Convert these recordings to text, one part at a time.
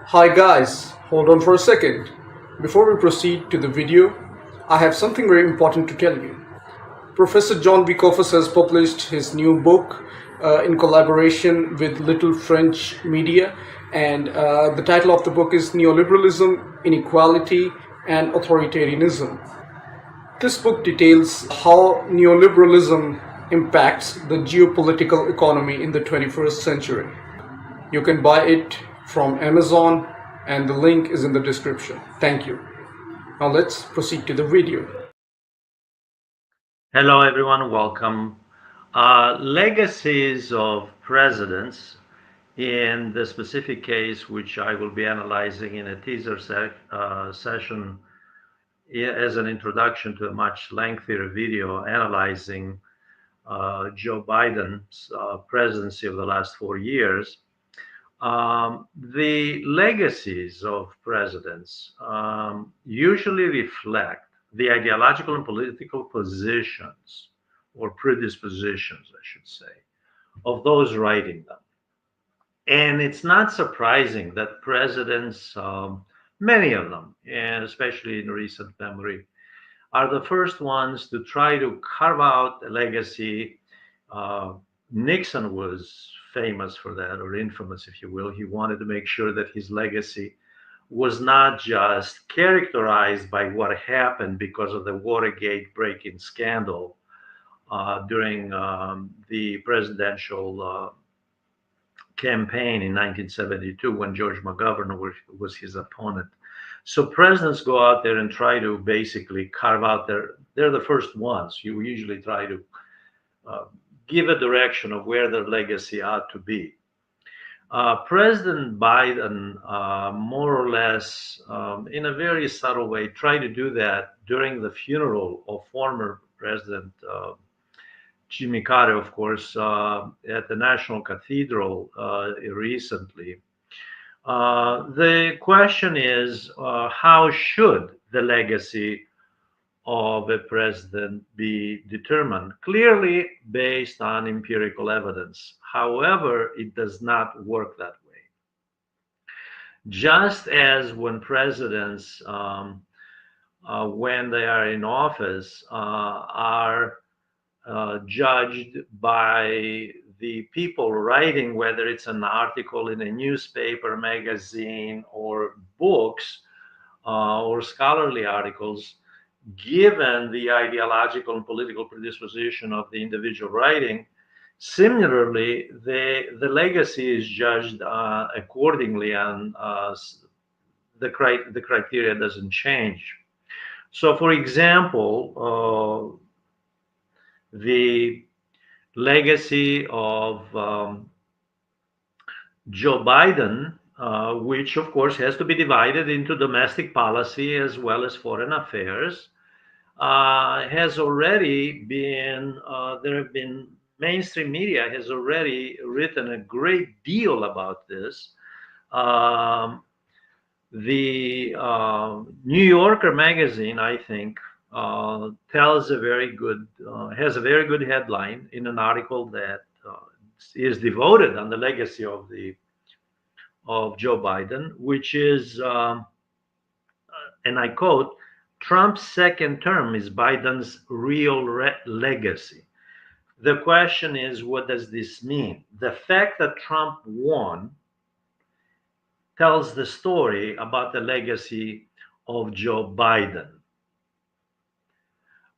Hi guys, hold on for a second. Before we proceed to the video, I have something very important to tell you. Professor Jon V. Kofas has published his new book in collaboration with Little French Media, and the title of the book is Neoliberalism, Inequality, and Authoritarianism. This book details how neoliberalism impacts the geopolitical economy in the 21st century. You can buy it from Amazon, and the link is in the description. Thank you. Now let's proceed to the video. Hello, everyone. Welcome. Legacies of presidents, in the specific case which I will be analyzing in a teaser session as an introduction to a much lengthier video analyzing Joe Biden's presidency of the last 4 years. The legacies of presidents usually reflect the ideological and political positions or predispositions, I should say, of those writing them. And it's not surprising that presidents, many of them, and especially in recent memory, are the first ones to try to carve out a legacy. Uh, Nixon was famous for that, or infamous, if you will. He wanted to make sure that his legacy was not just characterized by what happened because of the Watergate break-in scandal during the presidential campaign in 1972 when George McGovern was his opponent. So presidents go out there and try to basically carve out they're the first ones. You usually try to uh, give a direction of where their legacy ought to be. President Biden, more or less, in a very subtle way, tried to do that during the funeral of former President Jimmy Carter, of course, at the National Cathedral recently. The question is, how should the legacy of a president be determined? Clearly based on empirical evidence. However, it does not work that way. Just as when presidents, when they are in office, are judged by the people writing, whether it's an article in a newspaper, magazine, or books, or scholarly articles, given the ideological and political predisposition of the individual writing. Similarly, the legacy is judged accordingly, and the criteria doesn't change. So, for example, the legacy of Joe Biden, which of course has to be divided into domestic policy as well as foreign affairs, has already been, there have been, mainstream media has already written a great deal about this. Um, the New Yorker magazine, I think, tells a very good, has a very good headline in an article that is devoted on the legacy of Joe Biden, which is, and I quote, Trump's second term is Biden's real legacy. The question is, what does this mean? The fact that Trump won tells the story about the legacy of Joe Biden.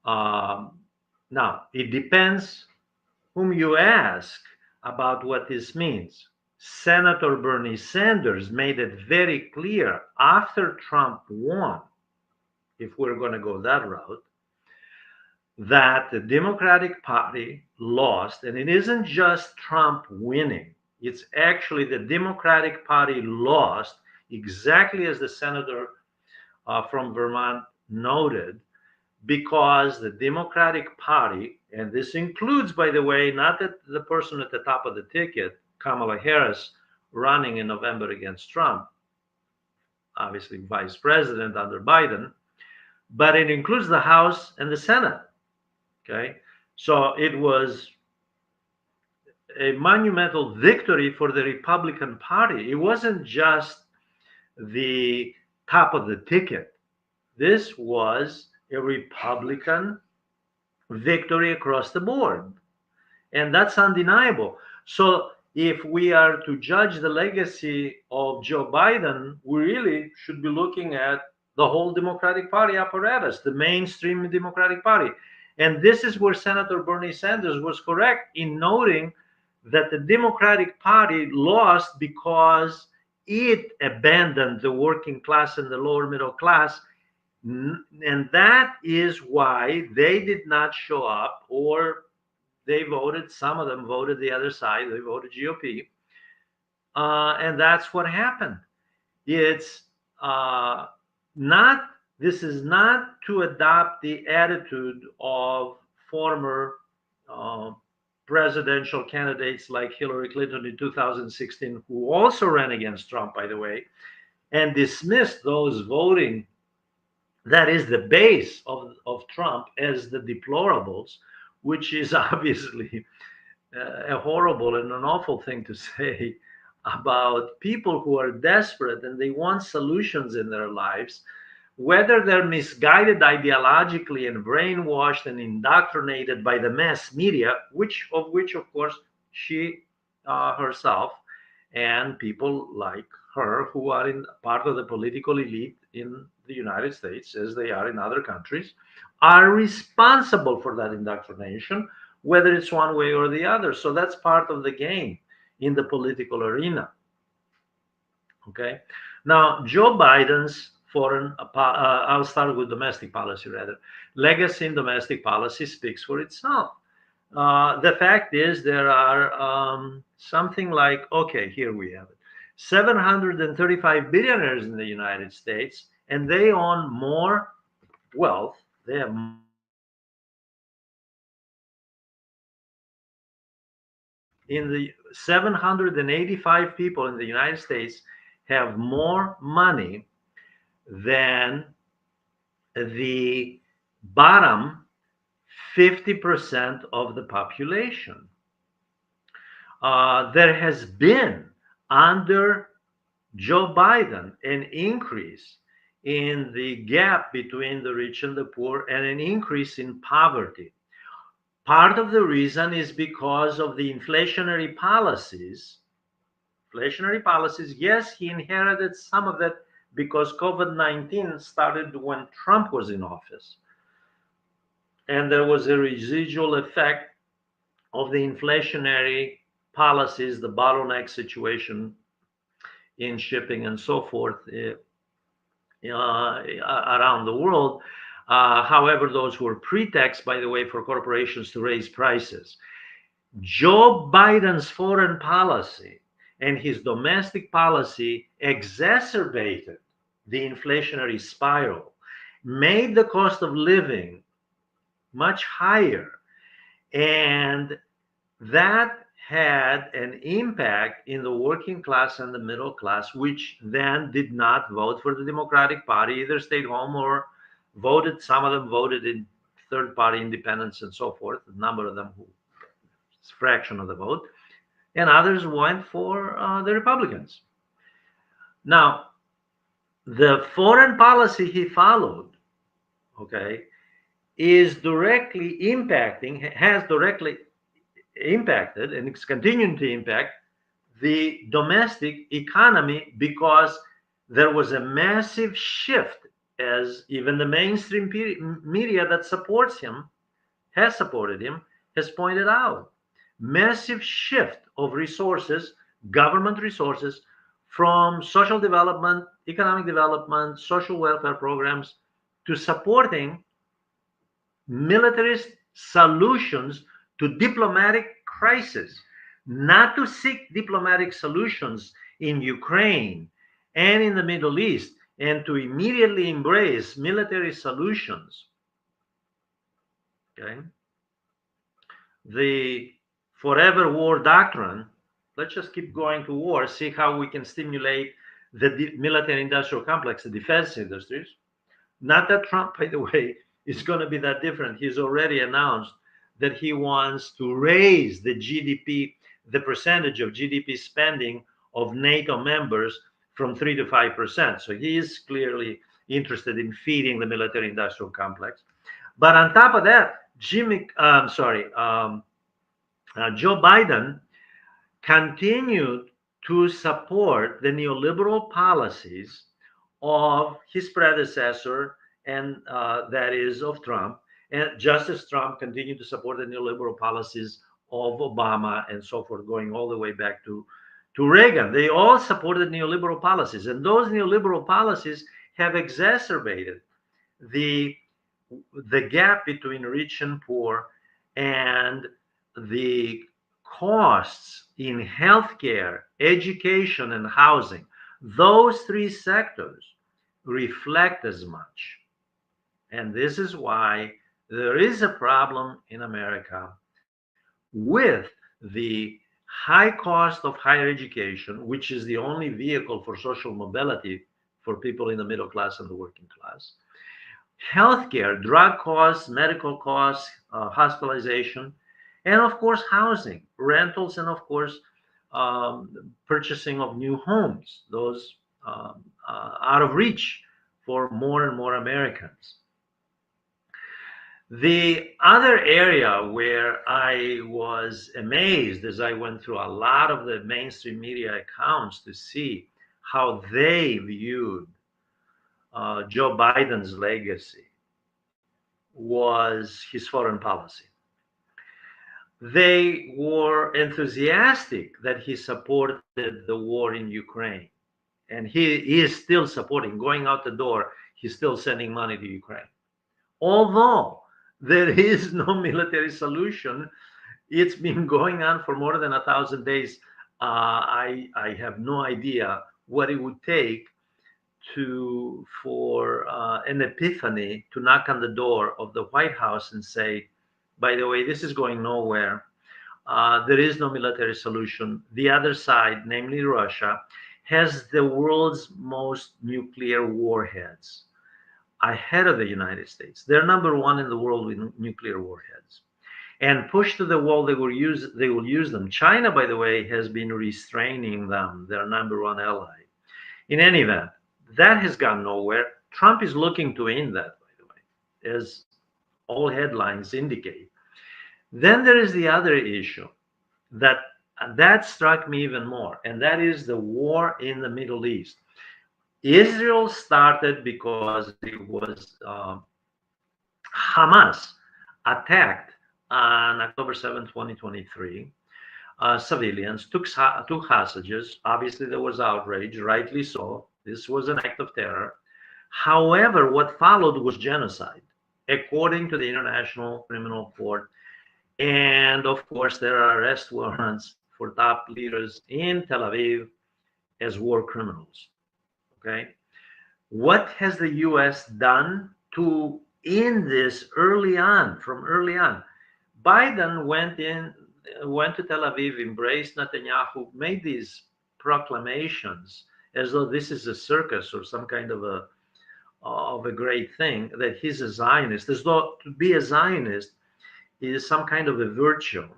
Um, Now, it depends whom you ask about what this means. Senator Bernie Sanders made it very clear after Trump won, if we're going to go that route, that the Democratic Party lost. And it isn't just Trump winning, it's actually the Democratic Party lost, exactly as the senator from Vermont noted, because the Democratic Party, and this includes, by the way, not that the person at the top of the ticket, Kamala Harris, running in November against Trump, obviously vice president under Biden, but it includes the House and the Senate. Okay. So it was a monumental victory for the Republican Party. It wasn't just the top of the ticket. This was a Republican victory across the board. And that's undeniable. So if we are to judge the legacy of Joe Biden, we really should be looking at the whole Democratic Party apparatus, the mainstream Democratic Party. And this is where Senator Bernie Sanders was correct in noting that the Democratic Party lost because it abandoned the working class and the lower middle class. And that is why they did not show up, or they voted, some of them voted the other side, they voted GOP. And that's what happened. It's not, this is not to adopt the attitude of former uh, presidential candidates like Hillary Clinton in 2016, who also ran against Trump, by the way, and dismissed those voting, that is the base of Trump, as the deplorables, which is obviously a horrible and an awful thing to say about people who are desperate and they want solutions in their lives, whether they're misguided ideologically and brainwashed and indoctrinated by the mass media, which of course she herself and people like her who are in part of the political elite in the United States, as they are in other countries, are responsible for that indoctrination, whether it's one way or the other. So that's part of the game in the political arena. Okay. Now, Joe Biden's I'll start with domestic policy rather. Legacy in domestic policy speaks for itself. The fact is, there are something like, okay, here we have it, 735 billionaires in the United States, and they own more wealth. They have in the 785 people in the United States have more money than the bottom 50% of the population. There has been, under Joe Biden, an increase in the gap between the rich and the poor and an increase in poverty. Part of the reason is because of the inflationary policies. Inflationary policies, yes, he inherited some of that because COVID-19 started when Trump was in office. And there was a residual effect of the inflationary policies, the bottleneck situation in shipping and so forth around the world. However, those were pretexts, by the way, for corporations to raise prices. Joe Biden's foreign policy and his domestic policy exacerbated the inflationary spiral, made the cost of living much higher, and that had an impact in the working class and the middle class, which then did not vote for the Democratic Party, either stayed home or voted. Some of them voted in third party independents and so forth, a number of them who, it's a fraction of the vote, and others went for the Republicans. Now, the foreign policy he followed, okay, is directly impacting, has directly impacted, and it's continuing to impact the domestic economy, because there was a massive shift, as even the mainstream media that supports him, has supported him, has pointed out. Massive shift of resources, government resources, from social development, economic development, social welfare programs, to supporting militarist solutions to diplomatic crisis, not to seek diplomatic solutions in Ukraine and in the Middle East, and to immediately embrace military solutions. Okay? The forever war doctrine, let's just keep going to war, see how we can stimulate the military industrial complex, the defense industries. Not that Trump, by the way, is going to be that different. He's already announced that he wants to raise the GDP, the percentage of GDP spending of NATO members from 3 to 5%. So he is clearly interested in feeding the military industrial complex. But on top of that, Joe Biden continued to support the neoliberal policies of his predecessor, and that is of Trump. And just as Trump continued to support the neoliberal policies of Obama and so forth, going all the way back to Reagan, they all supported neoliberal policies. And those neoliberal policies have exacerbated the the gap between rich and poor, and the costs in healthcare, education, and housing. Those three sectors reflect as much. And this is why there is a problem in America with the high cost of higher education, which is the only vehicle for social mobility for people in the middle class and the working class, healthcare, drug costs, medical costs, hospitalization, and of course, housing, rentals, and of course, purchasing of new homes, those out of reach for more and more Americans. The other area where I was amazed as I went through a lot of the mainstream media accounts to see how they viewed Joe Biden's legacy was his foreign policy. They were enthusiastic that he supported the war in Ukraine. And he is still supporting, going out the door, he's still sending money to Ukraine. Although there is no military solution, it's been going on for more than 1,000 days. I have no idea what it would take for an epiphany to knock on the door of the White House and say, by the way, this is going nowhere. There is no military solution. The other side, namely Russia, has the world's most nuclear warheads ahead of the United States. They're number one in the world with nuclear warheads. And pushed to the wall, they will use them. China, by the way, has been restraining them, their number one ally. In any event, that has gone nowhere. Trump is looking to end that, by the way, as all headlines indicate. Then there is the other issue that struck me even more, and that is the war in the Middle East. Israel started because it was Hamas attacked on October 7, 2023. Civilians took hostages. Obviously, there was outrage, rightly so. This was an act of terror. However, what followed was genocide, according to the International Criminal Court. And of course, there are arrest warrants for top leaders in Tel Aviv as war criminals. Okay. What has the U.S. done to end this early on, from early on? Biden went to Tel Aviv, embraced Netanyahu, made these proclamations as though this is a circus or some kind of a great thing, that he's a Zionist, as though to be a Zionist is some kind of a virtue,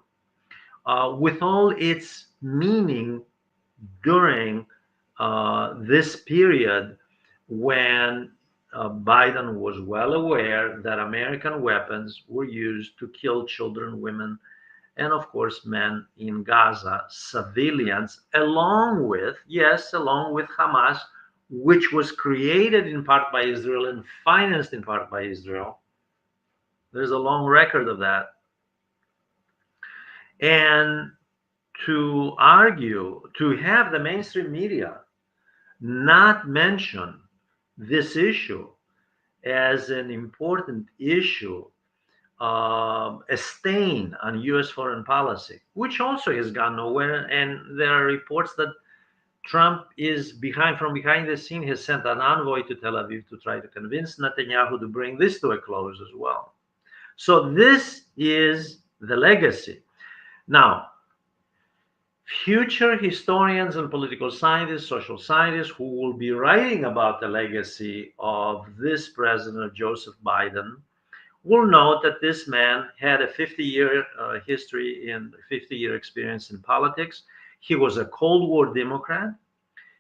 with all its meaning during this period when Biden was well aware that American weapons were used to kill children, women, and of course men in Gaza, civilians, along with Hamas, which was created in part by Israel and financed in part by Israel. There's a long record of that. And to have the mainstream media not mention this issue as an important issue, a stain on U.S. foreign policy, which also has gone nowhere. And there are reports that Trump is from behind the scene, has sent an envoy to Tel Aviv to try to convince Netanyahu to bring this to a close as well. So this is the legacy. Now, future historians and political scientists, social scientists who will be writing about the legacy of this president, Joseph Biden, will note that this man had a 50-year history in 50-year experience in politics. He was a Cold War Democrat.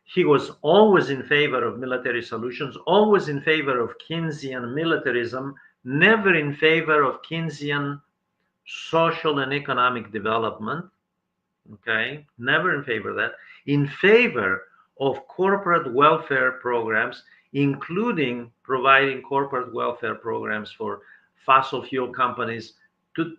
He was always in favor of military solutions, always in favor of Keynesian militarism, never in favor of Keynesian social and economic development. Okay, never in favor of that. In favor of corporate welfare programs, including providing corporate welfare programs for fossil fuel companies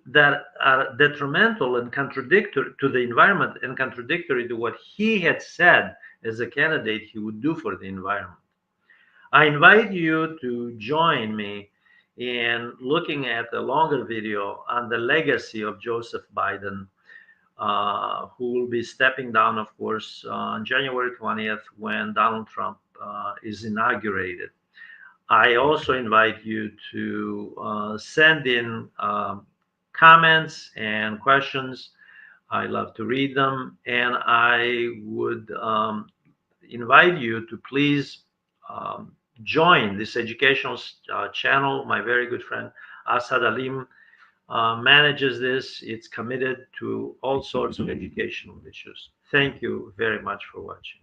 that are detrimental and contradictory to the environment and contradictory to what he had said as a candidate he would do for the environment. I invite you to join me in looking at a longer video on the legacy of Joseph Biden, who will be stepping down, of course, on January 20th when Donald Trump is inaugurated. I also invite you to send in comments and questions. I love to read them, and I would invite you to please join this educational channel. My very good friend Asad Alim manages this. It's committed to all sorts of educational issues. Thank you very much for watching.